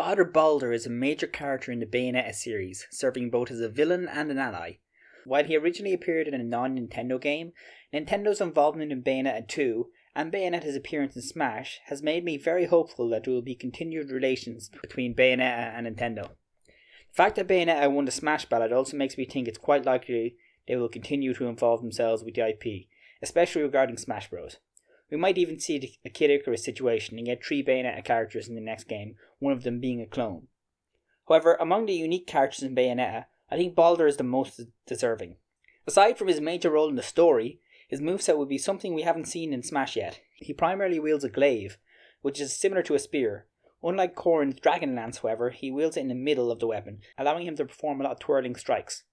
Father Baldur is a major character in the Bayonetta series, serving both as a villain and an ally. While he originally appeared in a non-Nintendo game, Nintendo's involvement in Bayonetta 2 and Bayonetta's appearance in Smash has made me very hopeful that there will be continued relations between Bayonetta and Nintendo. The fact that Bayonetta won the Smash ballot also makes me think it's quite likely they will continue to involve themselves with the IP, especially regarding Smash Bros. We might even see a Kid Icarus situation and get 3 Bayonetta characters in the next game, one of them being a clone. However, among the unique characters in Bayonetta, I think Baldur is the most deserving. Aside from his major role in the story, his moveset would be something we haven't seen in Smash yet. He primarily wields a glaive, which is similar to a spear. Unlike Corrin's Dragon Lance, however, he wields it in the middle of the weapon, allowing him to perform a lot of twirling strikes.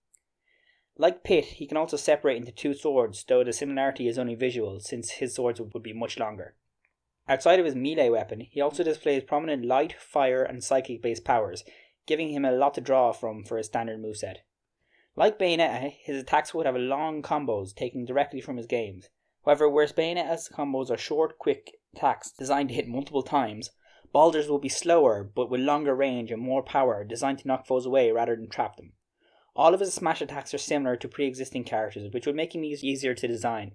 Like Pit, he can also separate into 2 swords, though the similarity is only visual, since his swords would be much longer. Outside of his melee weapon, he also displays prominent light, fire, and psychic-based powers, giving him a lot to draw from for his standard moveset. Like Bayonetta, his attacks would have long combos taken directly from his games. However, whereas Bayonetta's combos are short, quick attacks designed to hit multiple times, Baldur's will be slower, but with longer range and more power, designed to knock foes away rather than trap them. All of his smash attacks are similar to pre-existing characters, which would make him easier to design.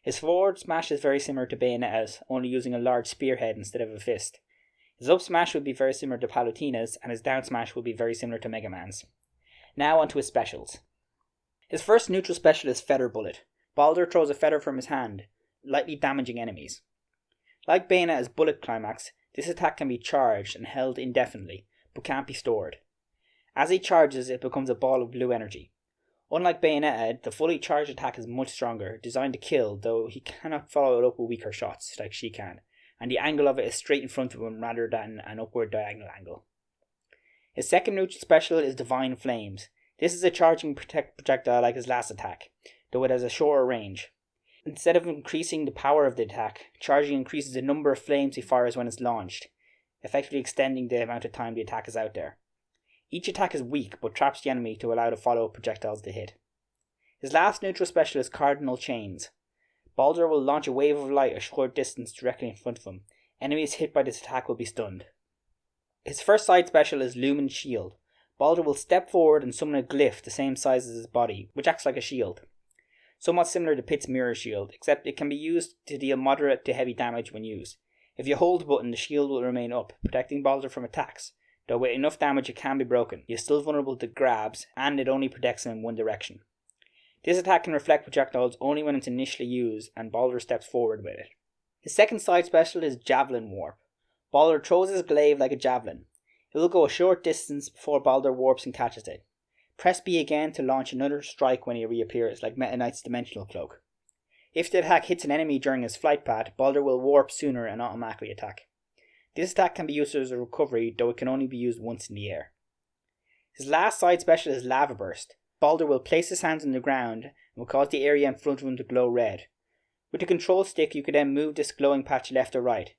His forward smash is very similar to Bayonetta's, only using a large spearhead instead of a fist. His up smash would be very similar to Palutena's, and his down smash would be very similar to Mega Man's. Now onto his specials. His first neutral special is Feather Bullet. Baldur throws a feather from his hand, lightly damaging enemies. Like Bayonetta's Bullet Climax, this attack can be charged and held indefinitely, but can't be stored. As he charges, it becomes a ball of blue energy. Unlike Bayonetta, the fully charged attack is much stronger, designed to kill, though he cannot follow it up with weaker shots like she can, and the angle of it is straight in front of him rather than an upward diagonal angle. His second neutral special is Divine Flames. This is a charging projectile like his last attack, though it has a shorter range. Instead of increasing the power of the attack, charging increases the number of flames he fires when it's launched, effectively extending the amount of time the attack is out there. Each attack is weak, but traps the enemy to allow the follow-up projectiles to hit. His last neutral special is Cardinal Chains. Baldur will launch a wave of light a short distance directly in front of him. Enemies hit by this attack will be stunned. His first side special is Lumen Shield. Baldur will step forward and summon a glyph the same size as his body, which acts like a shield. Somewhat similar to Pit's Mirror Shield, except it can be used to deal moderate to heavy damage when used. If you hold the button, the shield will remain up, protecting Baldur from attacks. Though with enough damage it can be broken, he is still vulnerable to grabs, and it only protects him in one direction. This attack can reflect projectiles only when it's initially used, and Baldur steps forward with it. His second side special is Javelin Warp. Baldur throws his glaive like a javelin. It will go a short distance before Baldur warps and catches it. Press B again to launch another strike when he reappears, like Meta Knight's Dimensional Cloak. If the attack hits an enemy during his flight path, Baldur will warp sooner and automatically attack. This attack can be used as a recovery, though it can only be used once in the air. His last side special is Lava Burst. Baldur will place his hands on the ground and will cause the area in front of him to glow red. With the control stick you can then move this glowing patch left or right.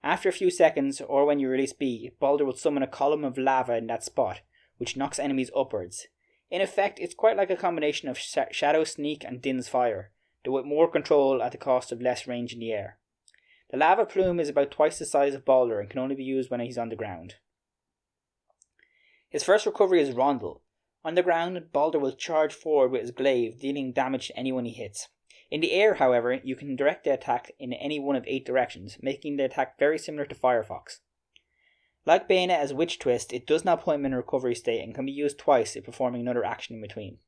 After a few seconds, or when you release B, Baldur will summon a column of lava in that spot, which knocks enemies upwards. In effect, it's quite like a combination of Shadow Sneak and Din's Fire, though with more control at the cost of less range in the air. The lava plume is about twice the size of Baldur and can only be used when he's on the ground. His first recovery is Rondel. On the ground, Baldur will charge forward with his glaive, dealing damage to anyone he hits. In the air, however, you can direct the attack in any one of 8 directions, making the attack very similar to Firefox. Like Bayonetta's Witch Twist, it does not put him in a recovery state and can be used twice if performing another action in between.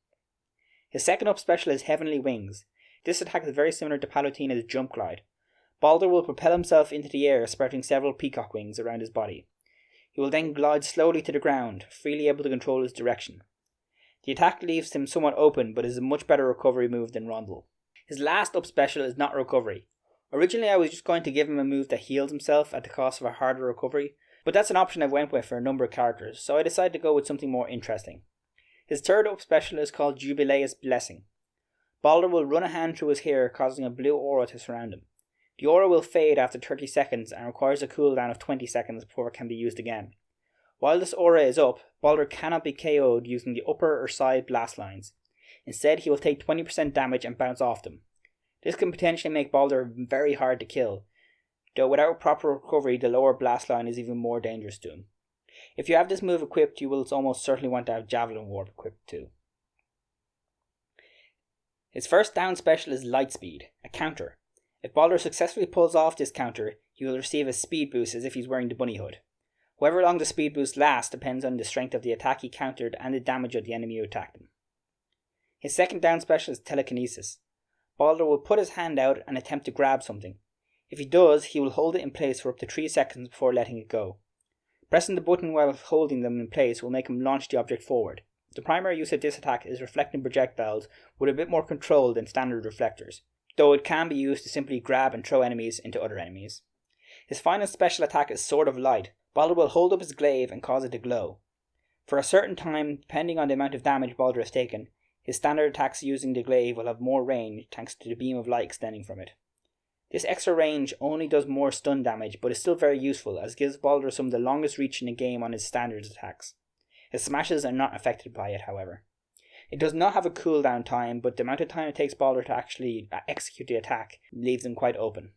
His second up special is Heavenly Wings. This attack is very similar to Palutena's Jump Glide. Baldur will propel himself into the air, sprouting several peacock wings around his body. He will then glide slowly to the ground, freely able to control his direction. The attack leaves him somewhat open, but is a much better recovery move than Rondel. His last up special is Not Recovery. Originally I was just going to give him a move that heals himself at the cost of a harder recovery, but that's an option I've went with for a number of characters, so I decided to go with something more interesting. His third up special is called Jubileus Blessing. Baldur will run a hand through his hair, causing a blue aura to surround him. The aura will fade after 30 seconds and requires a cooldown of 20 seconds before it can be used again. While this aura is up, Baldur cannot be KO'd using the upper or side blast lines. Instead, he will take 20% damage and bounce off them. This can potentially make Baldur very hard to kill, though without proper recovery the lower blast line is even more dangerous to him. If you have this move equipped, you will almost certainly want to have Javelin Warp equipped too. His first down special is Light Speed, a counter. If Baldur successfully pulls off this counter, he will receive a speed boost as if he's wearing the bunny hood. However long the speed boost lasts depends on the strength of the attack he countered and the damage of the enemy who attacked him. His second down special is Telekinesis. Baldur will put his hand out and attempt to grab something. If he does, he will hold it in place for up to 3 seconds before letting it go. Pressing the button while holding them in place will make him launch the object forward. The primary use of this attack is reflecting projectiles with a bit more control than standard reflectors, though it can be used to simply grab and throw enemies into other enemies. His final special attack is Sword of Light. Baldur will hold up his glaive and cause it to glow. For a certain time, depending on the amount of damage Baldur has taken, his standard attacks using the glaive will have more range thanks to the beam of light extending from it. This extra range only does more stun damage, but is still very useful as it gives Baldur some of the longest reach in the game on his standard attacks. His smashes are not affected by it, however. It does not have a cooldown time, but the amount of time it takes Baldur to actually execute the attack leaves him quite open.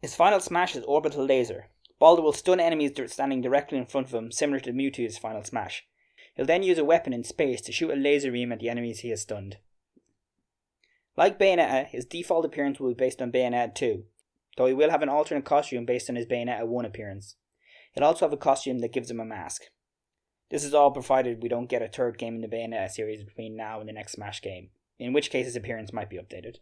His final smash is Orbital Laser. Baldur will stun enemies standing directly in front of him, similar to Mewtwo's final smash. He'll then use a weapon in space to shoot a laser beam at the enemies he has stunned. Like Bayonetta, his default appearance will be based on Bayonetta 2, though he will have an alternate costume based on his Bayonetta 1 appearance. He'll also have a costume that gives him a mask. This is all provided we don't get a third game in the Bayonetta series between now and the next Smash game, in which case his appearance might be updated.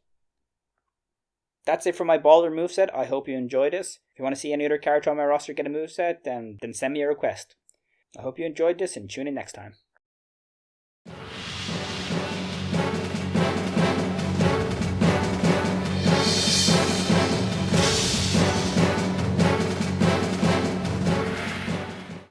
That's it for my Baldur moveset. I hope you enjoyed this. If you want to see any other character on my roster get a moveset, then send me a request. I hope you enjoyed this and tune in next time.